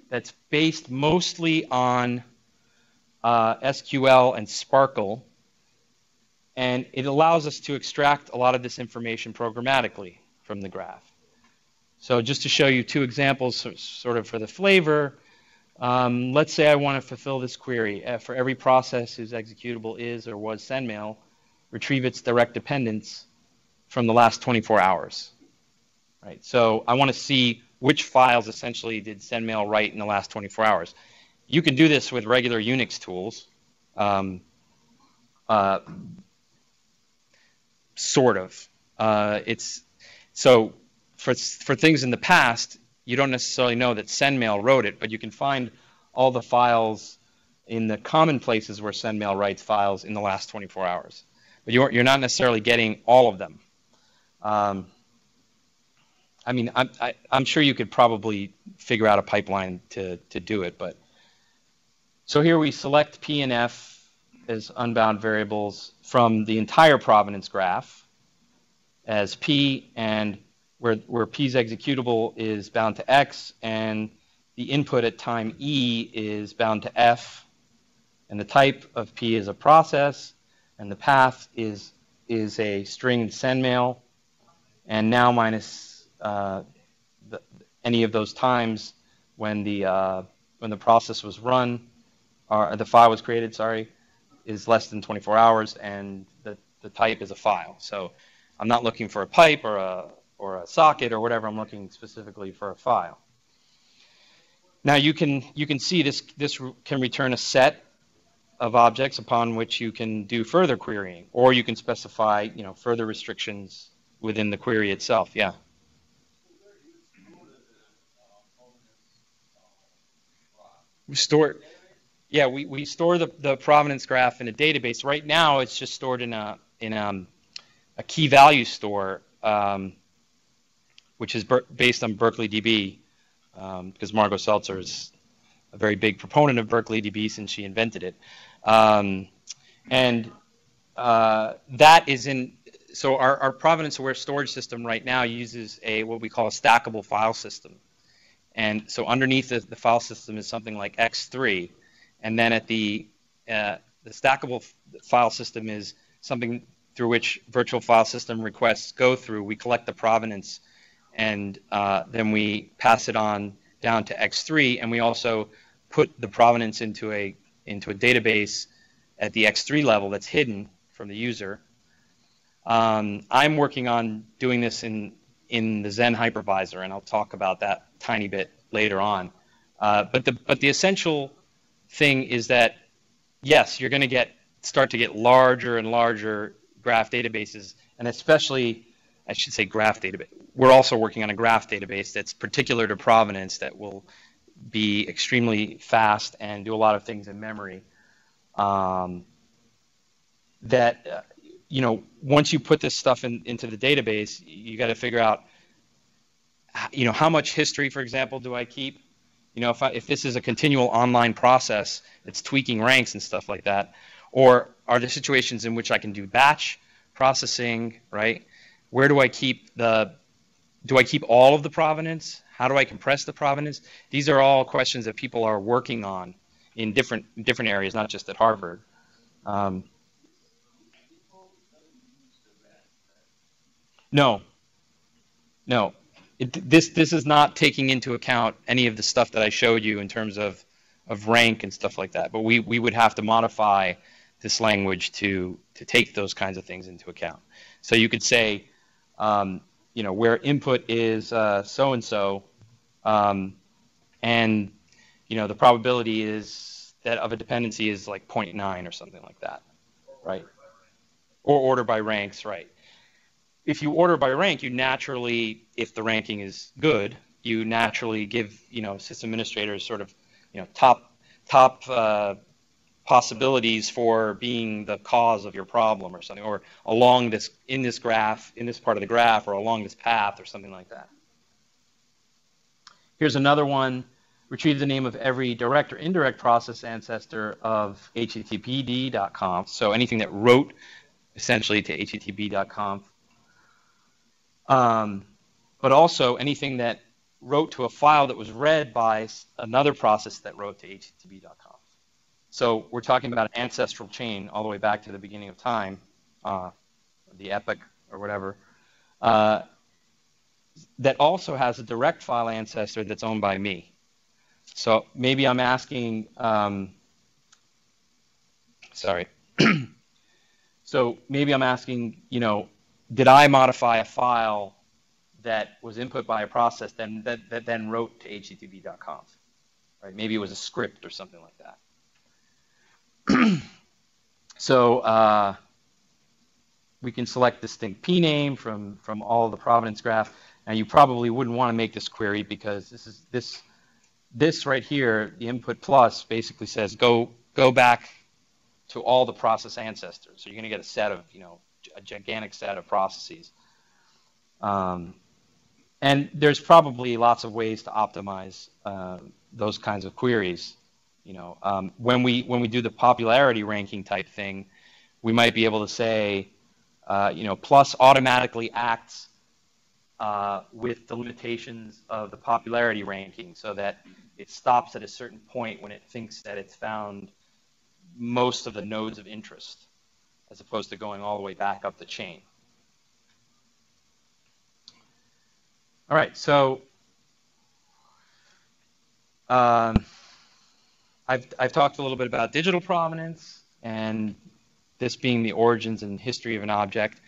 that's based mostly on SQL and Sparkle, and it allows us to extract a lot of this information programmatically from the graph. So just to show you two examples sort of for the flavor, let's say I want to fulfill this query. For every process whose executable is or was sendmail, retrieve its direct dependence from the last 24 hours. Right? So I want to see which files essentially did sendmail write in the last 24 hours. You can do this with regular Unix tools, sort of. So for things in the past, you don't necessarily know that sendmail wrote it, but you can find all the files in the common places where sendmail writes files in the last 24 hours. But you're not necessarily getting all of them. I mean, I'm sure you could probably figure out a pipeline to do it, but. So here we select P and F as unbound variables from the entire provenance graph as P, and where P's executable is bound to X, and the input at time E is bound to F, and the type of P is a process, and the path is a string in sendmail, and now minus any of those times when the process was run, or the file was created, sorry, is less than 24 hours, and the type is a file. So I'm not looking for a pipe or a socket or whatever. I'm looking specifically for a file. Now you can see this can return a set of objects upon which you can do further querying, or you can specify further restrictions within the query itself. Yeah. We store the provenance graph in a database. Right now, it's just stored in a key value store, which is based on Berkeley DB, because Margot Seltzer is a very big proponent of Berkeley DB since she invented it, that is in. So our provenance aware storage system right now uses what we call a stackable file system. And so underneath the file system is something like X3, and then at the stackable file system is something through which virtual file system requests go through. We collect the provenance, and then we pass it on down to X3, and we also put the provenance into a database at the X3 level that's hidden from the user. I'm working on doing this in the Zen hypervisor, and I'll talk about that tiny bit later on. But the essential thing is that, yes, you're going to start to get larger and larger graph databases, and especially I should say graph database. We're also working on a graph database that's particular to Provenance that will be extremely fast and do a lot of things in memory. You know, once you put this stuff into the database, you got to figure out, you know, how much history, for example, do I keep? You know, if this is a continual online process that's tweaking ranks and stuff like that, or are there situations in which I can do batch processing, right? Where do I keep do I keep all of the provenance? How do I compress the provenance? These are all questions that people are working on in different areas, not just at Harvard. No. This is not taking into account any of the stuff that I showed you in terms of rank and stuff like that. But we would have to modify this language to take those kinds of things into account. So you could say, you know, where input is so and so, and you know the probability is that of a dependency is like 0.9 or something like that, right? Or order by ranks, right? If you order by rank, you naturally, if the ranking is good, you naturally give, you know, system administrators sort of, you know, top possibilities for being the cause of your problem or something, or along this, in this graph, in this part of the graph, or along this path or something like that. Here's another one. Retrieve the name of every direct or indirect process ancestor of httpd.conf. So anything that wrote essentially to http.conf. But also anything that wrote to a file that was read by another process that wrote to http.conf. So we're talking about an ancestral chain all the way back to the beginning of time, the epoch or whatever, that also has a direct file ancestor that's owned by me. So maybe I'm asking, sorry. So maybe I'm asking, you know, did I modify a file that was input by a process that then wrote to http.conf? Right? Maybe it was a script or something like that. So we can select distinct p name from all of the provenance graph. Now you probably wouldn't want to make this query because this right here, the input plus, basically says go back to all the process ancestors. So you're going to get a set of, you know, a gigantic set of processes. And there's probably lots of ways to optimize those kinds of queries. You know, when we do the popularity ranking type thing, we might be able to say, you know, plus automatically acts with the limitations of the popularity ranking, so that it stops at a certain point when it thinks that it's found most of the nodes of interest, as opposed to going all the way back up the chain. All right, so I've talked a little bit about digital provenance and this being the origins and history of an object.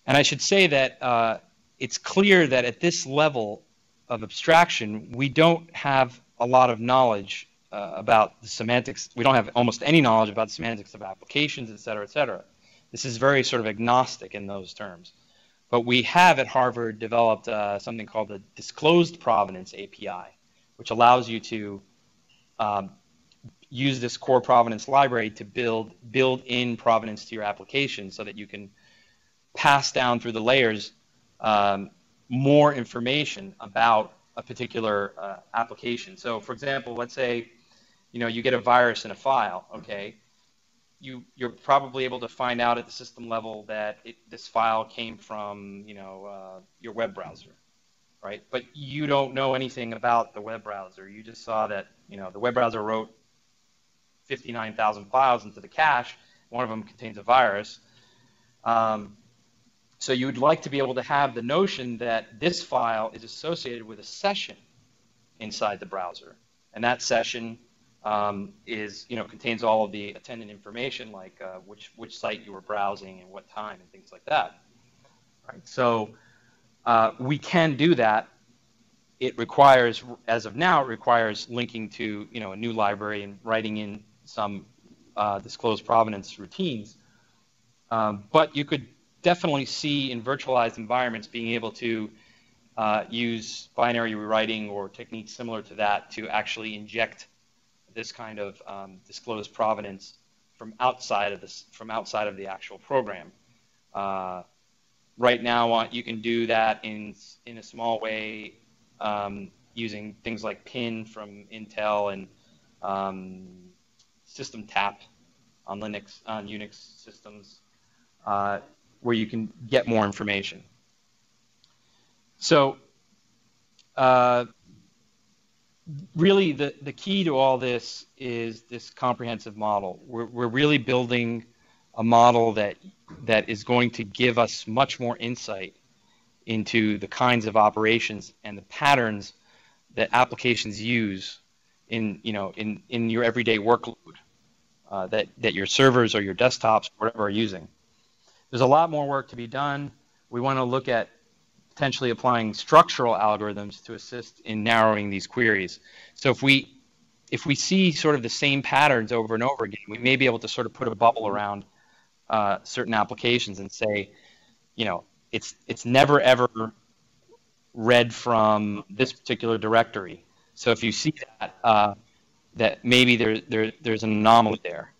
And I should say that it's clear that at this level of abstraction, we don't have a lot of knowledge about the semantics. We don't have almost any knowledge about the semantics of applications, et cetera, et cetera. This is very sort of agnostic in those terms. But we have at Harvard developed something called the Disclosed Provenance API, which allows you to use this core provenance library to build in provenance to your application, so that you can pass down through the layers more information about a particular application. So, for example, let's say, you know, you get a virus in a file. Okay, you're probably able to find out at the system level that this file came from, you know, your web browser, right? But you don't know anything about the web browser. You just saw that, you know, the web browser wrote 59,000 files into the cache. One of them contains a virus. So you would like to be able to have the notion that this file is associated with a session inside the browser, and that session is, you know, contains all of the attendant information, like which site you were browsing and what time and things like that. Right. So we can do that. It requires, as of now, it requires linking to, you know, a new library and writing in some disclosed provenance routines. But you could definitely see in virtualized environments being able to use binary rewriting or techniques similar to that to actually inject this kind of disclosed provenance from outside of the actual program. Right now, you can do that in a small way using things like pin from Intel and system tap on Unix systems, where you can get more information. So really the key to all this is this comprehensive model. We're really building a model that is going to give us much more insight into the kinds of operations and the patterns that applications use in your everyday workload that your servers or your desktops or whatever are using. There's a lot more work to be done. We want to look at potentially applying structural algorithms to assist in narrowing these queries. So if we see sort of the same patterns over and over again, we may be able to sort of put a bubble around certain applications and say, it's never ever read from this particular directory. So if you see that, that maybe there's an anomaly there.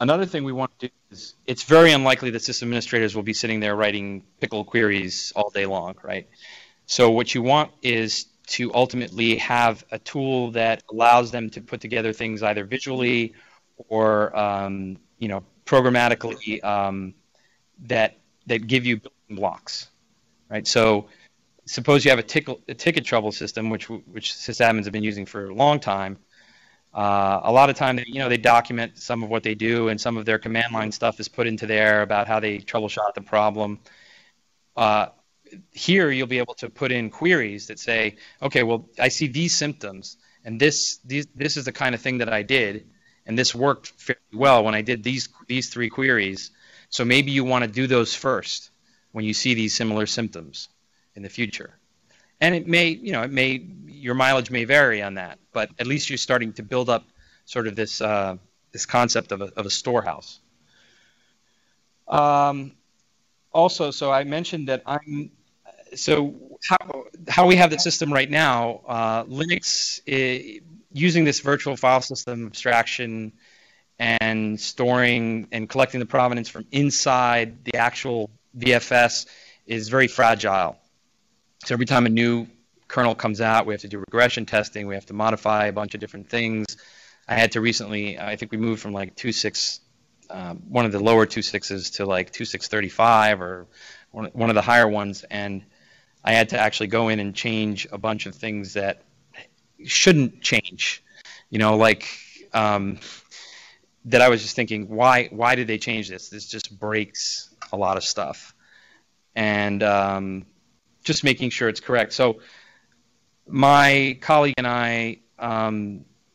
Another thing we want to do is, it's very unlikely that system administrators will be sitting there writing pickle queries all day long, right? So what you want is to ultimately have a tool that allows them to put together things either visually or programmatically that give you building blocks, right? So suppose you have a ticket trouble system, which sysadmins have been using for a long time. A lot of time, they document some of what they do, and some of their command line stuff is put into there about how they troubleshot the problem. Here, you'll be able to put in queries that say, okay, well, I see these symptoms, and this is the kind of thing that I did, and this worked fairly well when I did these three queries. So maybe you want to do those first when you see these similar symptoms in the future. And it may, your mileage may vary on that, but at least you're starting to build up sort of this concept of a storehouse. Also, so I mentioned that how we have the system right now, Linux, using this virtual file system abstraction and storing and collecting the provenance from inside the actual VFS is very fragile. So every time a new kernel comes out, we have to do regression testing. We have to modify a bunch of different things. I had to recently, I think we moved from like 2.6, one of the lower 2.6s to like 2.635 or one of the higher ones, and I had to actually go in and change a bunch of things that shouldn't change. That I was just thinking, why did they change this? This just breaks a lot of stuff. And just making sure it's correct. So my colleague and I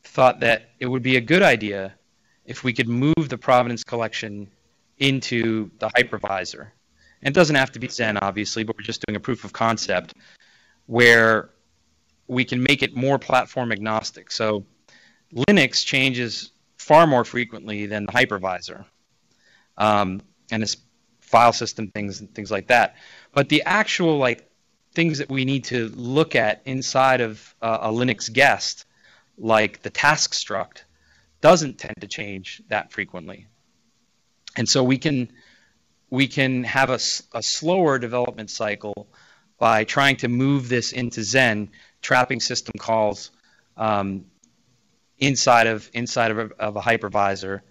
thought that it would be a good idea if we could move the provenance collection into the hypervisor. And it doesn't have to be Zen, obviously, but we're just doing a proof of concept where we can make it more platform agnostic. So Linux changes far more frequently than the hypervisor, and its file system things and things like that. But the actual things that we need to look at inside of a Linux guest, like the task struct, doesn't tend to change that frequently. And so we can have a slower development cycle by trying to move this into Zen, trapping system calls inside of a hypervisor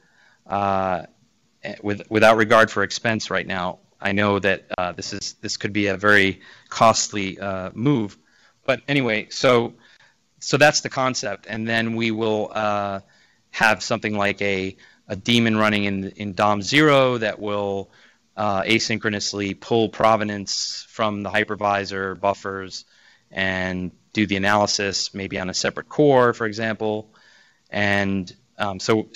without regard for expense right now. I know that this could be a very costly move, but anyway, so that's the concept, and then we will have something like a daemon running in DOM0 that will asynchronously pull provenance from the hypervisor buffers and do the analysis, maybe on a separate core, for example, and so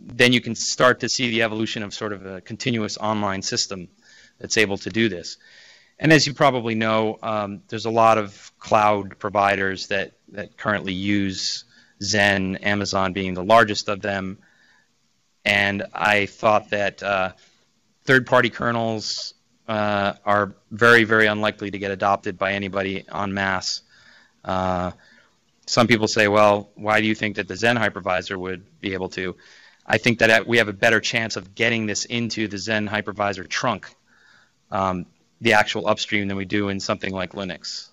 then you can start to see the evolution of sort of a continuous online system that's able to do this. And as you probably know, there's a lot of cloud providers that currently use Zen, Amazon being the largest of them. and I thought that third-party kernels are very, very unlikely to get adopted by anybody en masse. Some people say, well, why do you think that the Zen hypervisor would be able to? I think that we have a better chance of getting this into the Zen hypervisor trunk, the actual upstream, than we do in something like Linux.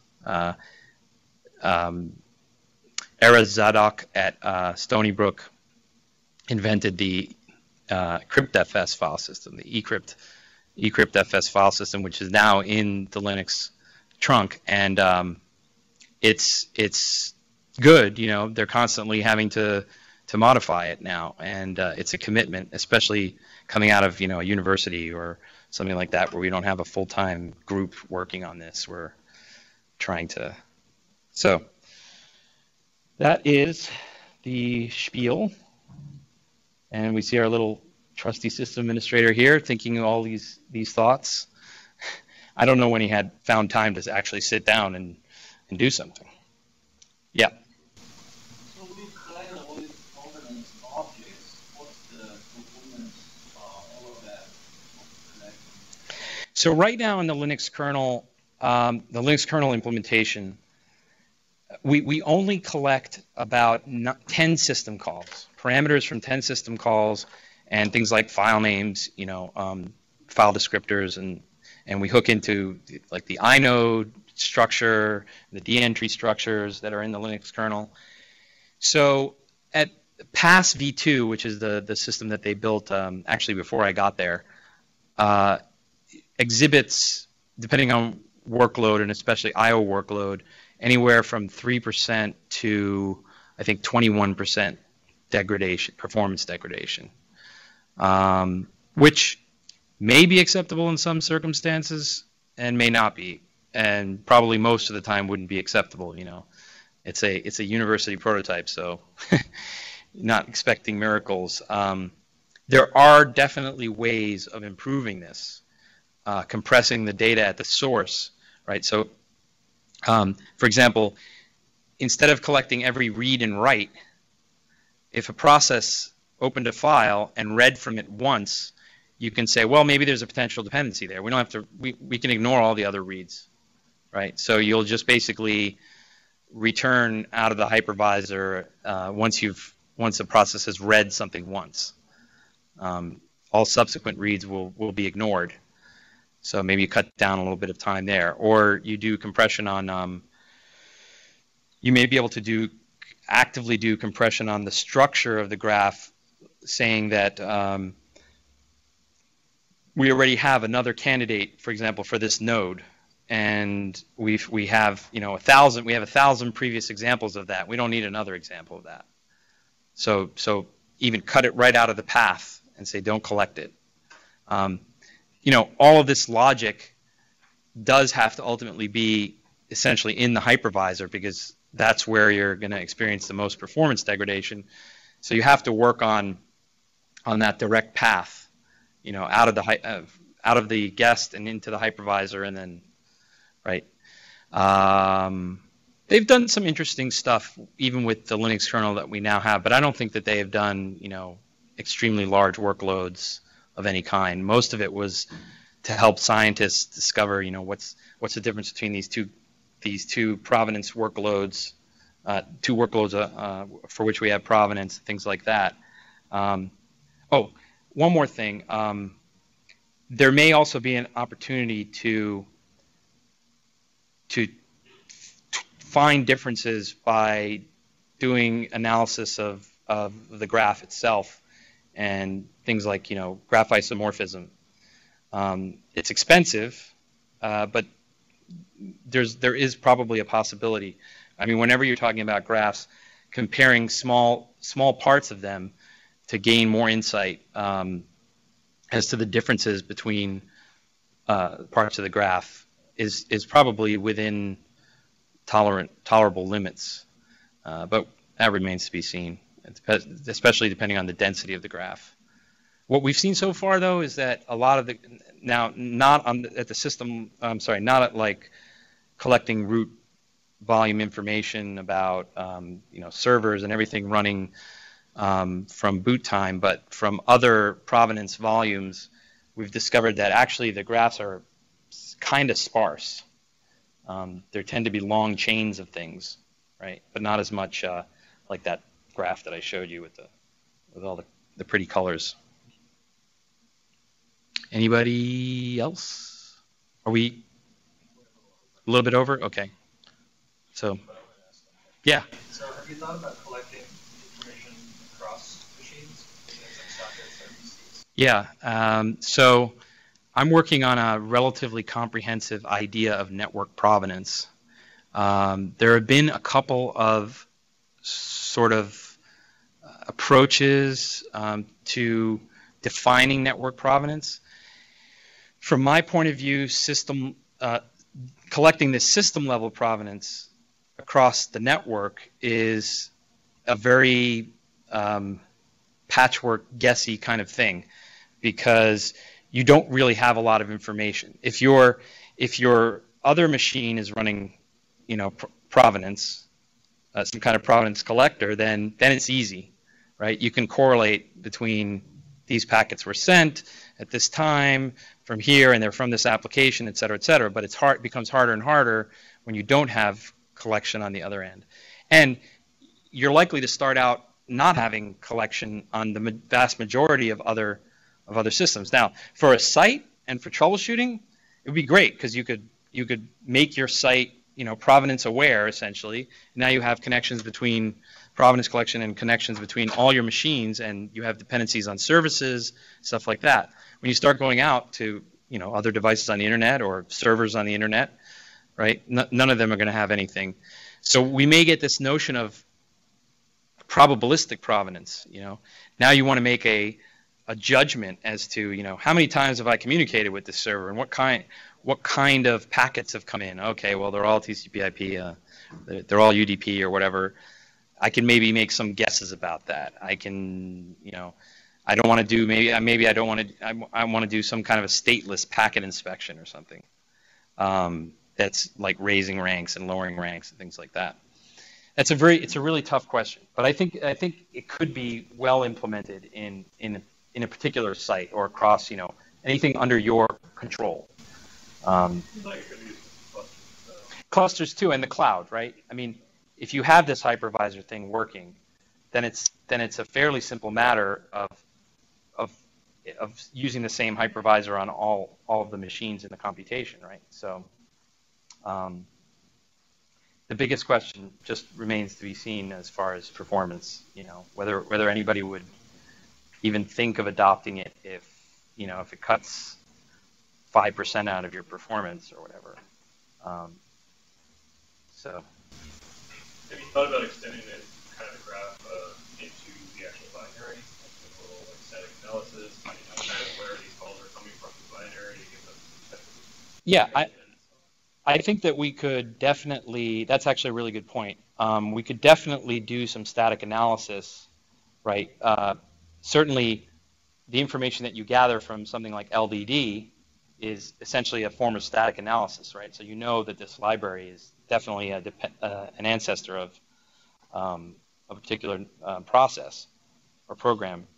Era Zadok at Stony Brook invented the cryptfs file system, the eCryptFS file system, which is now in the Linux trunk, and it's good. You know, they're constantly having to modify it now, and it's a commitment, especially coming out of, you know, a university or something like that, where we don't have a full-time group working on this. We're trying to. So that is the spiel, and we see our little trusty system administrator here thinking all these thoughts. I don't know when he had found time to actually sit down and do something. Yeah. So we collect all these provenance objects. What's the performance all of that collecting? So right now in the Linux kernel implementation, we only collect about 10 system calls, parameters from 10 system calls, and things like file names, you know, file descriptors, and we hook into like the inode structure, the dentry structures that are in the Linux kernel. So at PASS v2, which is the system that they built actually before I got there, exhibits, depending on workload and especially I/O workload, anywhere from 3% to I think 21% degradation, performance degradation, which may be acceptable in some circumstances and may not be, and probably most of the time wouldn't be acceptable. You know, it's a university prototype, so not expecting miracles. There are definitely ways of improving this, compressing the data at the source, right? So, for example, instead of collecting every read and write, if a process opened a file and read from it once, you can say, well, maybe there's a potential dependency there. We don't have to. We can ignore all the other reads, right? So you'll just basically return out of the hypervisor once the process has read something once. All subsequent reads will be ignored. So maybe you cut down a little bit of time there, or you do compression on. You may be able to actively do compression on the structure of the graph, saying that we already have another candidate, for example, for this node, and we have, you know, 1,000. We have 1,000 previous examples of that. We don't need another example of that. So even cut it right out of the path and say don't collect it. You know, all of this logic does have to ultimately be essentially in the hypervisor, because that's where you're going to experience the most performance degradation. So you have to work on that direct path, you know, out of the guest and into the hypervisor, and then, right. They've done some interesting stuff even with the Linux kernel that we now have, but I don't think that they have done, you know, extremely large workloads of any kind. Most of it was to help scientists discover, you know, what's the difference between these two provenance workloads, two workloads for which we have provenance, things like that. Oh, one more thing. There may also be an opportunity to find differences by doing analysis of the graph itself and things like, you know, graph isomorphism. It's expensive, but there is probably a possibility. I mean, whenever you're talking about graphs, comparing small parts of them to gain more insight as to the differences between parts of the graph is probably within tolerable limits, but that remains to be seen, especially depending on the density of the graph. What we've seen so far, though, is that a lot of the not at like collecting root volume information about you know, servers and everything running from boot time, but from other provenance volumes, we've discovered that actually the graphs are kind of sparse. There tend to be long chains of things, right? But not as much like that graph that I showed you with all the pretty colors. Anybody else? Are we a little bit over? Okay. So, yeah. So have you thought about collecting information across machines, things like sockets or PCs? Yeah. So I'm working on a relatively comprehensive idea of network provenance. There have been a couple of sort of approaches to defining network provenance. From my point of view, collecting this system level provenance across the network is a very patchwork, guessy kind of thing, because you don't really have a lot of information. If your other machine is running, provenance, some kind of provenance collector, then it's easy, right? You can correlate between these packets were sent at this time from here, and they're from this application, et cetera, but it becomes harder and harder when you don't have collection on the other end. And you're likely to start out not having collection on the vast majority of other systems. Now, for a site and for troubleshooting, it would be great because you could make your site, provenance aware essentially. Now you have connections between provenance collection and connections between all your machines, and you have dependencies on services, stuff like that. When you start going out to other devices on the internet or servers on the internet, right? None of them are going to have anything. So we may get this notion of probabilistic provenance. Now you want to make a judgment as to how many times have I communicated with this server and what kind of packets have come in. Okay, well they're all TCP/IP, they're all UDP or whatever. I can maybe make some guesses about that. I can, I don't want to do maybe I don't want to. I want to do some kind of a stateless packet inspection or something. That's like raising ranks and lowering ranks and things like that. It's a really tough question, but I think it could be well implemented in a particular site or across anything under your control. Clusters too, and the cloud, right? I mean, if you have this hypervisor thing working, then it's a fairly simple matter of using the same hypervisor on all of the machines in the computation, right? So the biggest question just remains to be seen as far as performance. Whether anybody would even think of adopting it if it cuts 5% out of your performance or whatever. So. Have you thought about extending it, kind of the graph into the actual binary, like a little static analysis, finding out where these calls are coming from the binary, to give them Yeah, I think that we could definitely. That's actually a really good point. We could definitely do some static analysis, right? Certainly, the information that you gather from something like LDD is essentially a form of static analysis, right? So you know that this library is definitely an ancestor of a particular process or program.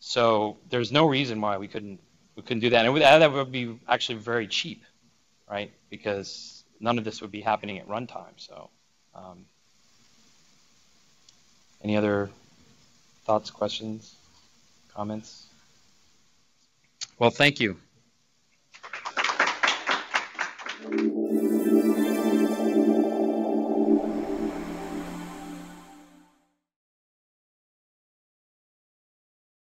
So there's no reason why we couldn't do that, and that would be actually very cheap, right? Because none of this would be happening at runtime. So, any other thoughts, questions, comments? Well, thank you.